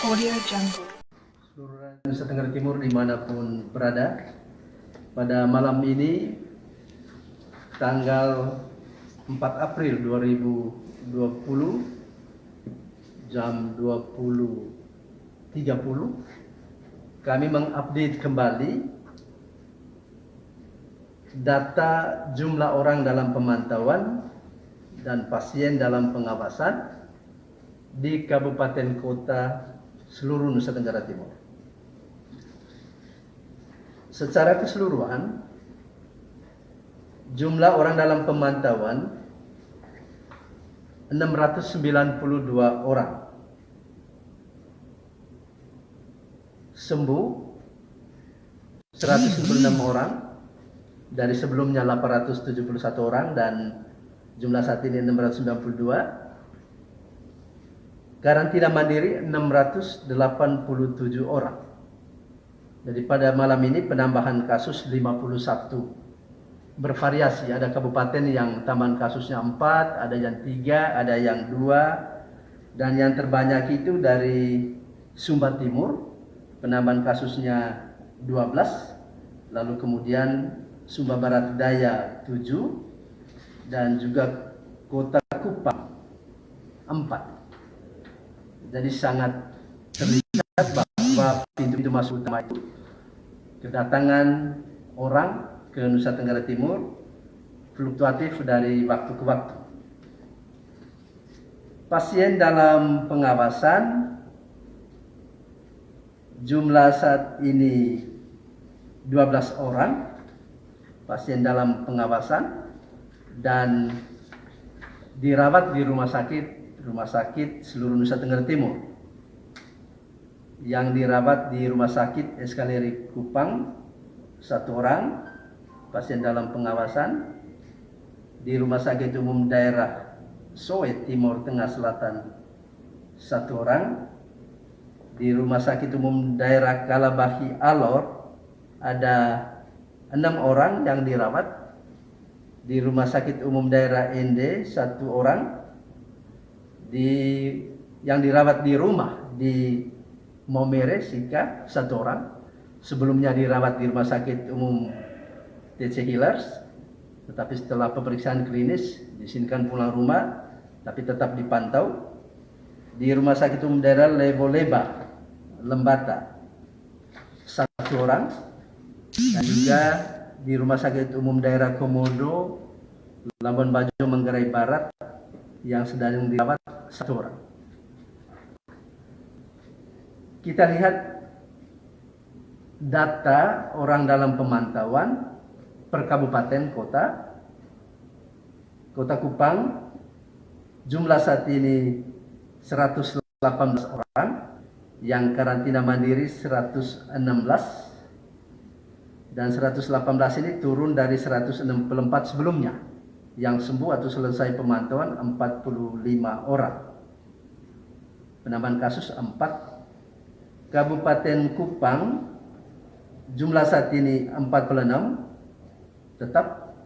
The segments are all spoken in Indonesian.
Audio Jungle. Seluruh rakyat Nusa Tenggara Timur dimanapun berada, pada malam ini tanggal 4 April 2020 jam 20.30 kami mengupdate kembali data jumlah orang dalam pemantauan dan pasien dalam pengawasan di kabupaten kota seluruh Nusa Tenggara Timur. Secara keseluruhan, jumlah orang dalam pemantauan 692 orang. Sembuh 196 orang, dari sebelumnya 871 orang dan jumlah saat ini 692. Karantina mandiri 687 orang. Jadi pada malam ini penambahan kasus 51. Bervariasi, ada kabupaten yang tambahan kasusnya 4, ada yang 3, ada yang 2, dan yang terbanyak itu dari Sumba Timur, penambahan kasusnya 12, lalu kemudian Sumba Barat Daya 7, dan juga Kota Kupang 4. Jadi sangat terlihat bahwa pintu masuk utama itu kedatangan orang ke Nusa Tenggara Timur fluktuatif dari waktu ke waktu. Pasien dalam pengawasan jumlah saat ini 12 orang pasien dalam pengawasan dan dirawat di rumah sakit seluruh Nusa Tenggara Timur. Yang dirawat di Rumah Sakit Eskaleri Kupang 1 orang pasien dalam pengawasan, di Rumah Sakit Umum Daerah Soe Timur Tengah Selatan 1 orang, di Rumah Sakit Umum Daerah Kalabahi Alor ada 6 orang yang dirawat, di Rumah Sakit Umum Daerah Ende 1 orang, yang dirawat di rumah di Momere Sika 1 orang, sebelumnya dirawat di Rumah Sakit Umum TC Hillers, tetapi setelah pemeriksaan klinis diizinkan pulang rumah tapi tetap dipantau. Di Rumah Sakit Umum Daerah Leboleba Lembata 1 orang, dan juga di Rumah Sakit Umum Daerah Komodo Labuan Bajo Manggarai Barat yang sedang dirawat 1 orang. Kita lihat data orang dalam pemantauan per kabupaten kota. Kota Kupang jumlah saat ini 118 orang, yang karantina mandiri 116, dan 118 ini turun dari 164 sebelumnya. Yang sembuh atau selesai pemantauan 45 orang. Penambahan kasus 4. Kabupaten Kupang jumlah saat ini 46 tetap,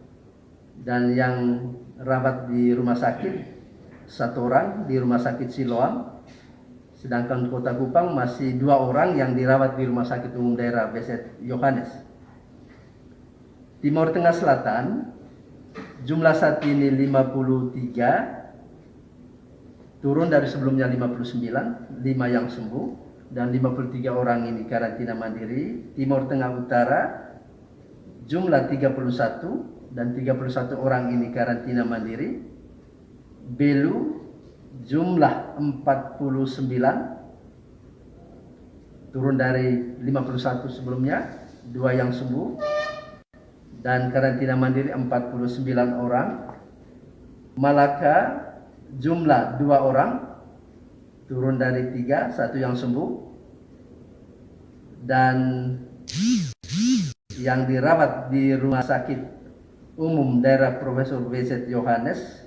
dan yang rawat di rumah sakit 1 orang di Rumah Sakit Siloam. Sedangkan Kota Kupang masih 2 orang yang dirawat di Rumah Sakit Umum Daerah Beset Yohanes. Timur Tengah Selatan jumlah saat ini 53, turun dari sebelumnya 59, 5 yang sembuh dan 53 orang ini karantina mandiri. Timur Tengah Utara jumlah 31 dan 31 orang ini karantina mandiri. Belu jumlah 49, turun dari 51 sebelumnya, 2 yang sembuh dan karantina mandiri 49 orang. Malaka jumlah 2 orang, turun dari 3, 1 yang sembuh, dan yang dirawat di Rumah Sakit Umum Daerah Profesor Beset Yohanes,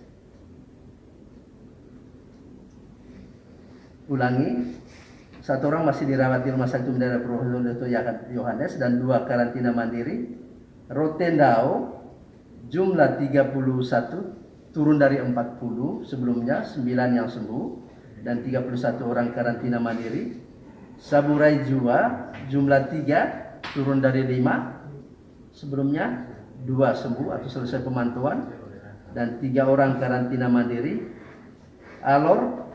ulangi, 1 orang masih dirawat di Rumah Sakit Umum Daerah Profesor Yohanes dan 2 karantina mandiri. Rotendao jumlah 31, turun dari 40 sebelumnya, 9 yang sembuh dan 31 orang karantina mandiri. Saburai Jua jumlah 3 turun dari 5 sebelumnya, 2 sembuh atau selesai pemantauan, dan 3 orang karantina mandiri. Alor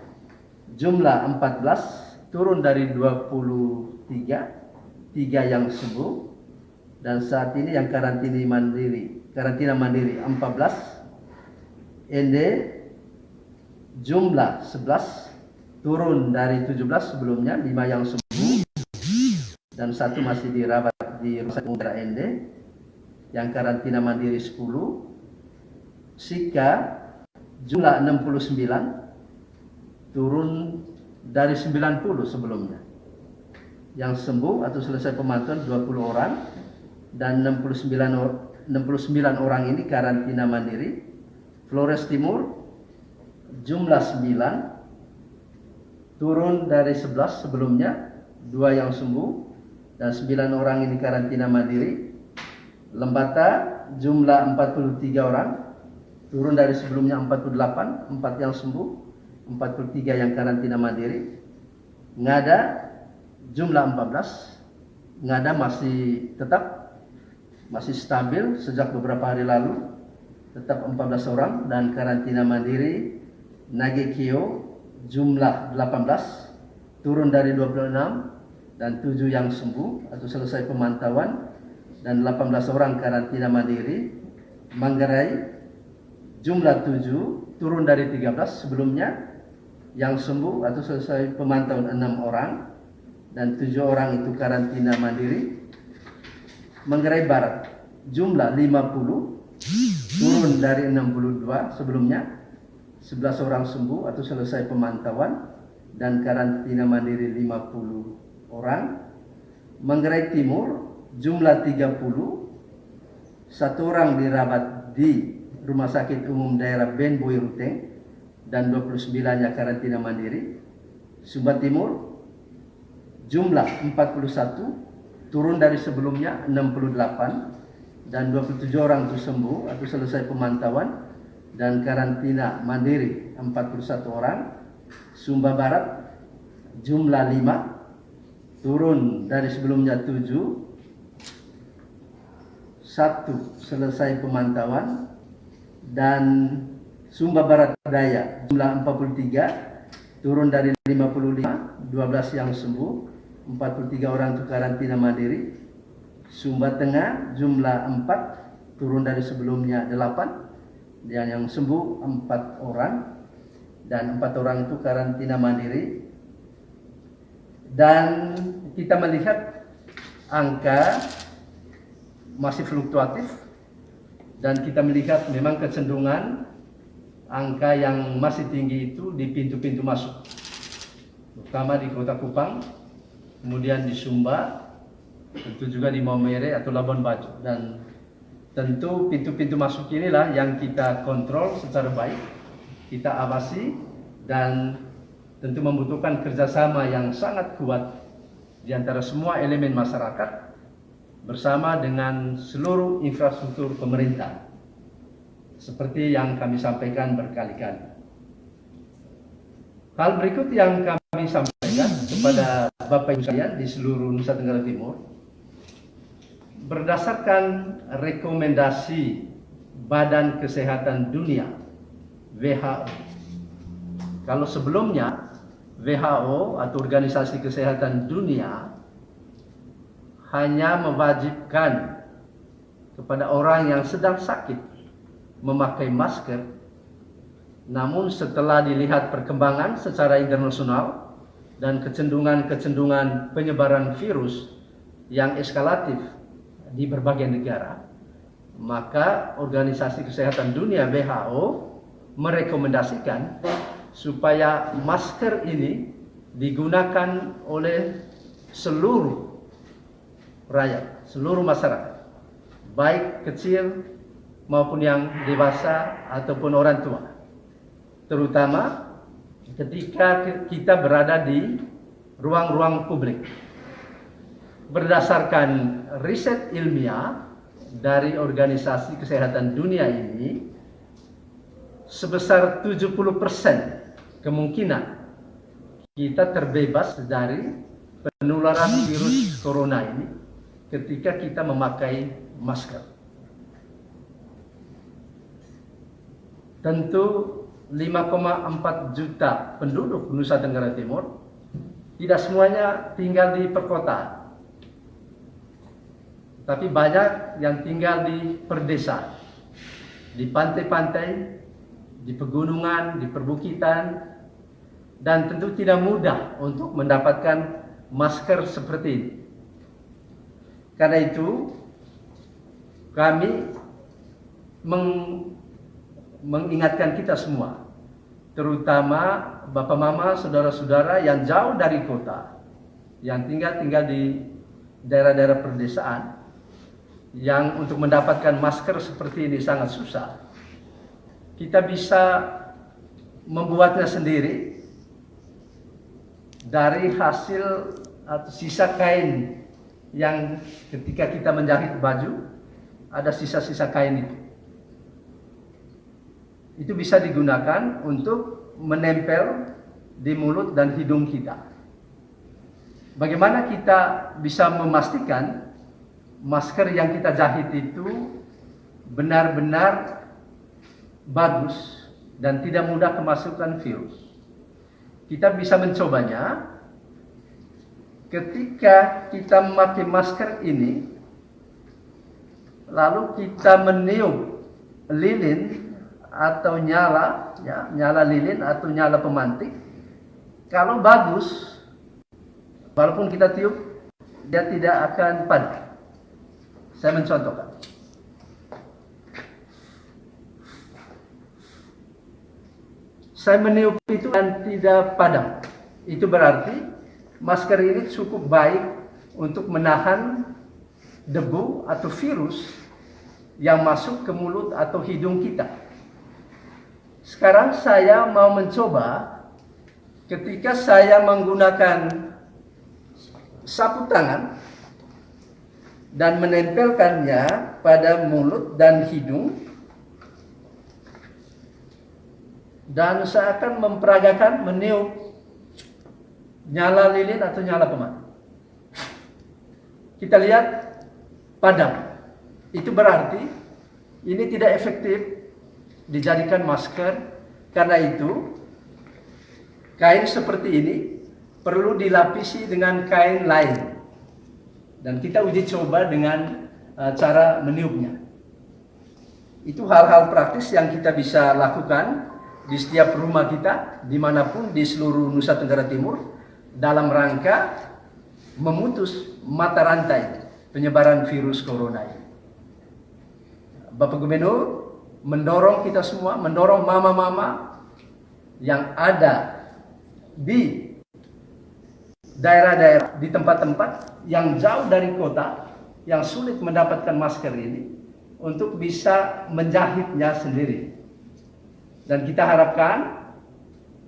jumlah 14 turun dari 23, 3 yang sembuh, dan saat ini yang karantina mandiri 14. Ende jumlah 11 turun dari 17 sebelumnya, 5 yang sembuh dan 1 masih dirawat di Rumah Sakit Umum Daerah Ende. Yang karantina mandiri 10. Sika jumlah 69 turun dari 90 sebelumnya. Yang sembuh atau selesai pemantauan 20 orang dan 69 orang ini karantina mandiri. Flores Timur jumlah 9 turun dari 11 sebelumnya, 2 yang sembuh dan 9 orang ini karantina mandiri. Lembata jumlah 43 orang turun dari sebelumnya 48, 4 yang sembuh, 43 yang karantina mandiri. Ngada jumlah 14. Ngada masih stabil sejak beberapa hari lalu, tetap 14 orang dan karantina mandiri. Nagekio jumlah 18 turun dari 26 dan 7 yang sembuh atau selesai pemantauan dan 18 orang karantina mandiri. Manggarai jumlah 7 turun dari 13 sebelumnya, yang sembuh atau selesai pemantauan 6 orang dan 7 orang itu karantina mandiri. Manggarai Barat jumlah 50 turun dari 62 sebelumnya, 11 orang sembuh atau selesai pemantauan dan karantina mandiri 50 orang. Manggarai Timur jumlah 30, 1 orang dirawat di Rumah Sakit Umum Daerah Ben Boy Ruteng dan 29-nya karantina mandiri. Sumba Timur jumlah 41 turun dari sebelumnya 68 dan 27 orang itu sembuh atau selesai pemantauan dan karantina mandiri 41 orang. Sumba Barat jumlah 5 turun dari sebelumnya 7, 1 selesai pemantauan, dan Sumba Barat Daya jumlah 43 turun dari 55, 12 yang sembuh, 43 orang itu karantina mandiri. Sumba Tengah jumlah 4 turun dari sebelumnya 8 dan yang sembuh 4 orang dan 4 orang itu karantina mandiri. Dan kita melihat angka masih fluktuatif dan kita melihat memang kecenderungan angka yang masih tinggi itu di pintu-pintu masuk, terutama di Kota Kupang, kemudian di Sumba, tentu juga di Maumere atau Labuan Bajo. Dan tentu pintu-pintu masuk inilah yang kita kontrol secara baik, kita awasi, dan tentu membutuhkan kerjasama yang sangat kuat di antara semua elemen masyarakat bersama dengan seluruh infrastruktur pemerintah, seperti yang kami sampaikan berkali-kali. Hal berikut yang kami sampaikan kepada Bapak Ibu sekalian di seluruh Nusa Tenggara Timur, berdasarkan rekomendasi Badan Kesehatan Dunia WHO. Kalau sebelumnya WHO atau Organisasi Kesehatan Dunia hanya mewajibkan kepada orang yang sedang sakit memakai masker, namun setelah dilihat perkembangan secara internasional dan kecenderungan penyebaran virus yang eskalatif di berbagai negara, maka Organisasi Kesehatan Dunia WHO merekomendasikan supaya masker ini digunakan oleh seluruh rakyat, seluruh masyarakat, baik kecil maupun yang dewasa ataupun orang tua, terutama ketika kita berada di ruang-ruang publik. Berdasarkan riset ilmiah dari Organisasi Kesehatan Dunia ini, sebesar 70% kemungkinan kita terbebas dari penularan virus corona ini ketika kita memakai masker. Tentu 5,4 juta penduduk Nusa Tenggara Timur tidak semuanya tinggal di perkotaan, tapi banyak yang tinggal di perdesaan, di pantai-pantai, di pegunungan, di perbukitan, dan tentu tidak mudah untuk mendapatkan masker seperti ini. Karena itu kami mengingatkan kita semua, terutama Bapak Mama, saudara-saudara yang jauh dari kota, yang tinggal di daerah-daerah perdesaan, yang untuk mendapatkan masker seperti ini sangat susah. Kita bisa membuatnya sendiri dari hasil atau sisa kain yang ketika kita menjahit baju, ada sisa-sisa kain itu. Itu bisa digunakan untuk menempel di mulut dan hidung kita. Bagaimana kita bisa memastikan masker yang kita jahit itu benar-benar bagus dan tidak mudah kemasukan virus? Kita bisa mencobanya ketika kita memakai masker ini, lalu kita meniup lilin atau nyala, ya, nyala lilin atau nyala pemantik. Kalau bagus, walaupun kita tiup, dia tidak akan padam. Saya mencontohkan. Saya meniup itu dan tidak padam. Itu berarti masker ini cukup baik untuk menahan debu atau virus yang masuk ke mulut atau hidung kita. Sekarang saya mau mencoba ketika saya menggunakan sapu tangan dan menempelkannya pada mulut dan hidung, dan saya akan memperagakan meniup nyala lilin atau nyala pemantik. Kita lihat padam. Itu berarti ini tidak efektif dijadikan masker. Karena itu kain seperti ini perlu dilapisi dengan kain lain, dan kita uji coba dengan cara meniupnya. Itu hal-hal praktis yang kita bisa lakukan di setiap rumah kita, dimanapun di seluruh Nusa Tenggara Timur, dalam rangka memutus mata rantai penyebaran virus corona ini. Bapak Gubernur mendorong kita semua, mendorong mama-mama yang ada di daerah-daerah, di tempat-tempat yang jauh dari kota, yang sulit mendapatkan masker ini, untuk bisa menjahitnya sendiri. Dan kita harapkan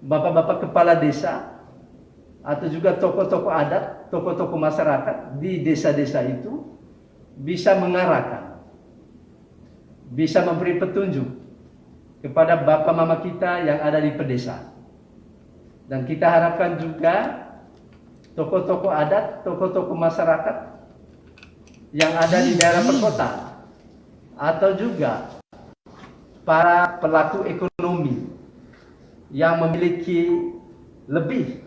bapak-bapak kepala desa atau juga tokoh-tokoh adat, tokoh-tokoh masyarakat di desa-desa itu bisa mengarahkan, bisa memberi petunjuk kepada bapak mama kita yang ada di pedesaan. Dan kita harapkan juga tokoh-tokoh adat, tokoh-tokoh masyarakat yang ada di daerah perkotaan, atau juga para pelaku ekonomi yang memiliki lebih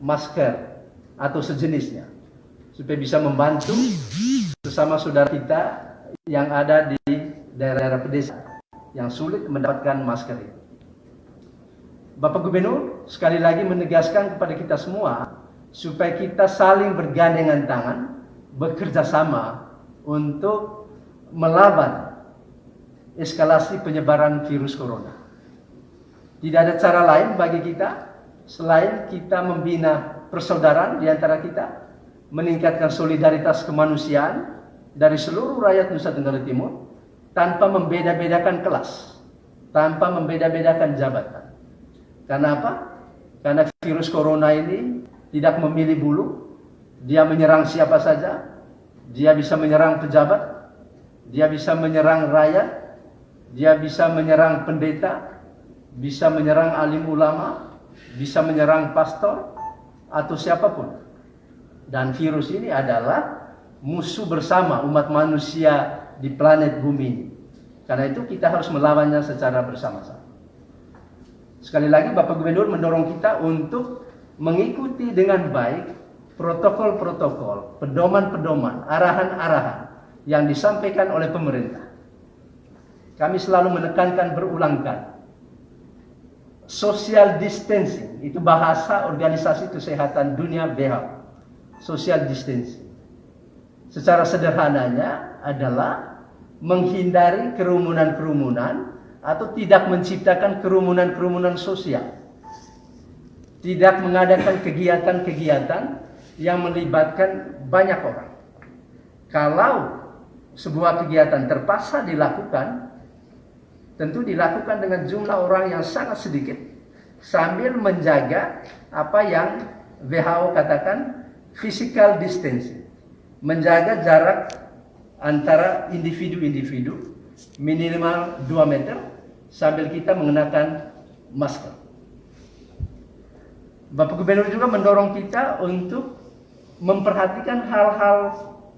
masker atau sejenisnya, supaya bisa membantu sesama saudara kita yang ada di daerah-daerah pedesaan yang sulit mendapatkan masker itu. Bapak Gubernur sekali lagi menegaskan kepada kita semua supaya kita saling bergandengan tangan, bekerja sama untuk melawan eskalasi penyebaran virus corona. Tidak ada cara lain bagi kita selain kita membina persaudaraan di antara kita, meningkatkan solidaritas kemanusiaan dari seluruh rakyat Nusa Tenggara Timur, tanpa membeda-bedakan kelas, tanpa membeda-bedakan jabatan. Karena apa? Karena virus corona ini tidak memilih bulu, dia menyerang siapa saja, dia bisa menyerang pejabat, dia bisa menyerang rakyat, dia bisa menyerang pendeta, bisa menyerang alim ulama, bisa menyerang pastor, atau siapapun. Dan virus ini adalah musuh bersama umat manusia di planet bumi ini. Karena itu kita harus melawannya secara bersama-sama. Sekali lagi Bapak Gubernur mendorong kita untuk mengikuti dengan baik protokol-protokol, pedoman-pedoman, arahan-arahan yang disampaikan oleh pemerintah. Kami selalu menekankan berulang kali. Social distancing, itu bahasa Organisasi Kesehatan Dunia WHO. Social distancing. Secara sederhananya adalah menghindari kerumunan-kerumunan atau tidak menciptakan kerumunan-kerumunan sosial. Tidak mengadakan kegiatan-kegiatan yang melibatkan banyak orang. Kalau sebuah kegiatan terpaksa dilakukan, tentu dilakukan dengan jumlah orang yang sangat sedikit, sambil menjaga apa yang WHO katakan physical distancing, menjaga jarak antara individu-individu minimal 2 meter sambil kita mengenakan masker. Bapak Gubernur juga mendorong kita untuk memperhatikan hal-hal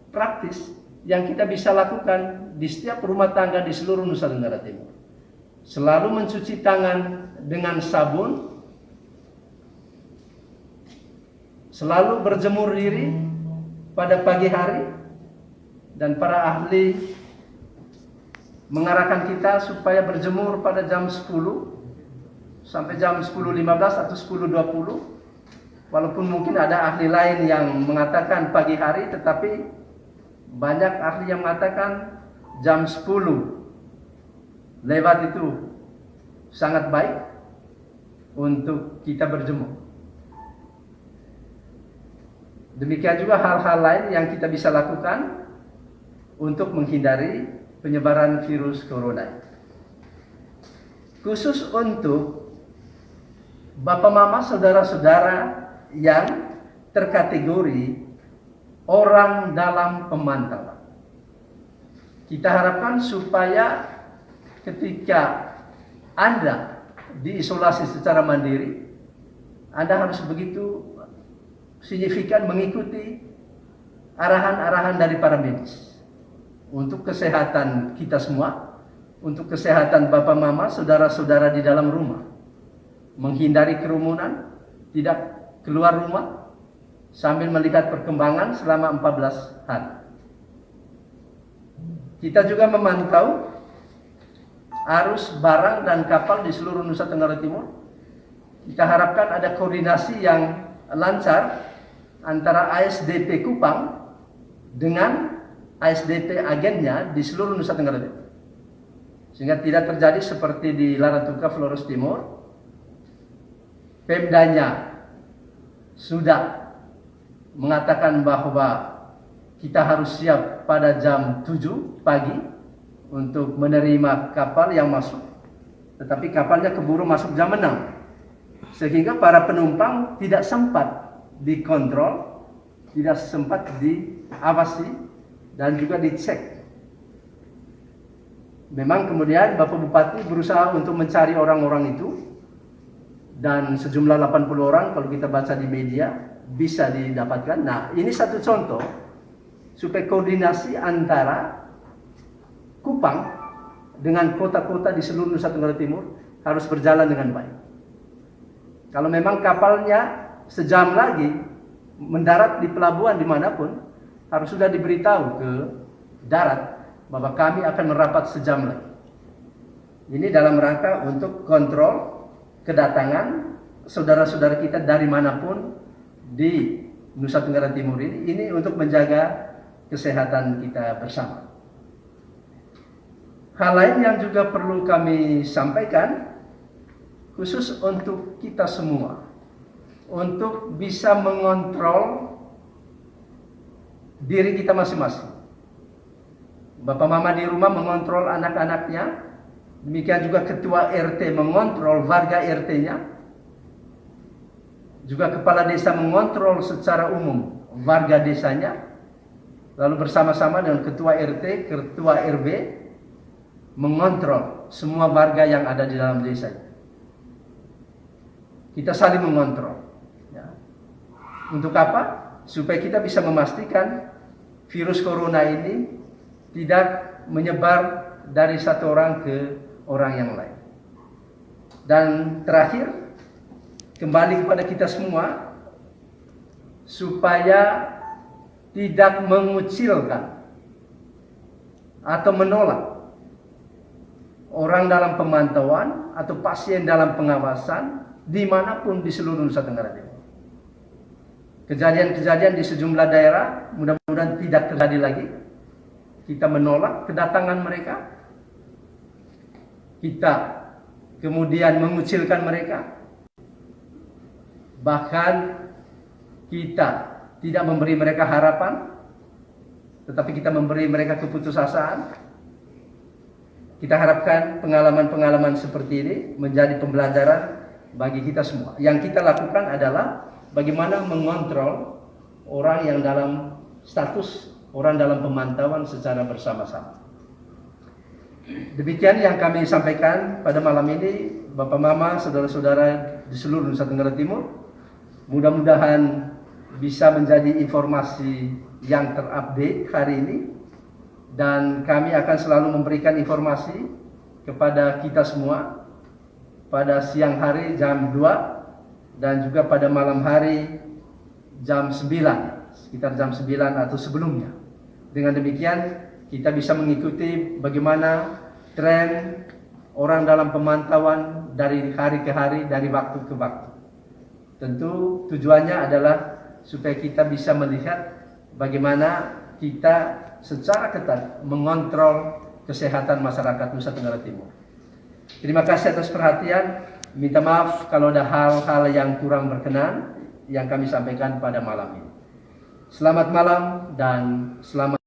praktis yang kita bisa lakukan di setiap rumah tangga di seluruh Nusa Tenggara Timur. Selalu mencuci tangan dengan sabun, selalu berjemur diri pada pagi hari, dan para ahli mengarahkan kita supaya berjemur pada jam 10 sampai jam 10.15 atau 10.20. Walaupun mungkin ada ahli lain yang mengatakan pagi hari, tetapi banyak ahli yang mengatakan jam 10 lewat itu sangat baik untuk kita berjemur. Demikian juga hal-hal lain yang kita bisa lakukan untuk menghindari penyebaran virus corona. Khusus untuk Bapak Mama, saudara-saudara yang terkategori orang dalam pemantauan. Kita harapkan supaya ketika Anda diisolasi secara mandiri, Anda harus begitu signifikan mengikuti arahan-arahan dari para medis untuk kesehatan kita semua, untuk kesehatan Bapak Mama, saudara-saudara di dalam rumah, menghindari kerumunan, tidak keluar rumah, sambil melihat perkembangan selama 14 hari. Kita juga memantau arus barang dan kapal di seluruh Nusa Tenggara Timur. Kita harapkan ada koordinasi yang lancar antara ASDP Kupang dengan ASDP agennya di seluruh Nusa Tenggara Timur, sehingga tidak terjadi seperti di Laratuka, Flores Timur. Pemdanya sudah mengatakan bahwa kita harus siap pada jam 7 pagi untuk menerima kapal yang masuk, tetapi kapalnya keburu masuk jam 6, sehingga para penumpang tidak sempat dikontrol, tidak sempat diawasi dan juga dicek. Memang kemudian Bapak Bupati berusaha untuk mencari orang-orang itu, dan sejumlah 80 orang kalau kita baca di media bisa didapatkan. Nah, ini satu contoh supaya koordinasi antara Kupang dengan kota-kota di seluruh Nusa Tenggara Timur harus berjalan dengan baik. Kalau memang kapalnya sejam lagi mendarat di pelabuhan dimanapun, harus sudah diberitahu ke darat bahwa kami akan merapat sejam lagi. Ini dalam rangka untuk kontrol kedatangan saudara-saudara kita dari manapun di Nusa Tenggara Timur ini untuk menjaga kesehatan kita bersama. Hal lain yang juga perlu kami sampaikan, khusus untuk kita semua, untuk bisa mengontrol diri kita masing-masing. Bapak Mama di rumah mengontrol anak-anaknya, demikian juga ketua RT mengontrol warga RT-nya, juga kepala desa mengontrol secara umum warga desanya, lalu bersama-sama dengan ketua RT, ketua RW mengontrol semua warga yang ada di dalam desa. Kita saling mengontrol. Ya. Untuk apa? supaya kita bisa memastikan virus corona ini tidak menyebar dari satu orang ke orang yang lain. Dan terakhir, kembali kepada kita semua, supaya tidak mengucilkan atau menolak orang dalam pemantauan atau pasien dalam pengawasan dimanapun di seluruh Nusa Tenggara Timur. Kejadian-kejadian di sejumlah daerah mudah-mudahan tidak terjadi lagi. Kita menolak kedatangan mereka. Kita kemudian mengucilkan mereka. Bahkan kita tidak memberi mereka harapan, tetapi kita memberi mereka keputusasaan. Kita harapkan pengalaman-pengalaman seperti ini menjadi pembelajaran bagi kita semua. Yang kita lakukan adalah bagaimana mengontrol orang yang dalam status, orang dalam pemantauan secara bersama-sama. Demikian yang kami sampaikan pada malam ini, Bapak Mama, saudara-saudara di seluruh Nusa Tenggara Timur. Mudah-mudahan bisa menjadi informasi yang terupdate hari ini. Dan kami akan selalu memberikan informasi kepada kita semua pada siang hari jam 2 dan juga pada malam hari jam 9, sekitar jam 9 atau sebelumnya. Dengan demikian kita bisa mengikuti bagaimana tren orang dalam pemantauan dari hari ke hari, dari waktu ke waktu. Tentu tujuannya adalah supaya kita bisa melihat bagaimana kita secara ketat mengontrol kesehatan masyarakat Nusa Tenggara Timur. Terima kasih atas perhatian. Minta maaf kalau ada hal-hal yang kurang berkenan yang kami sampaikan pada malam ini. Selamat malam dan selamat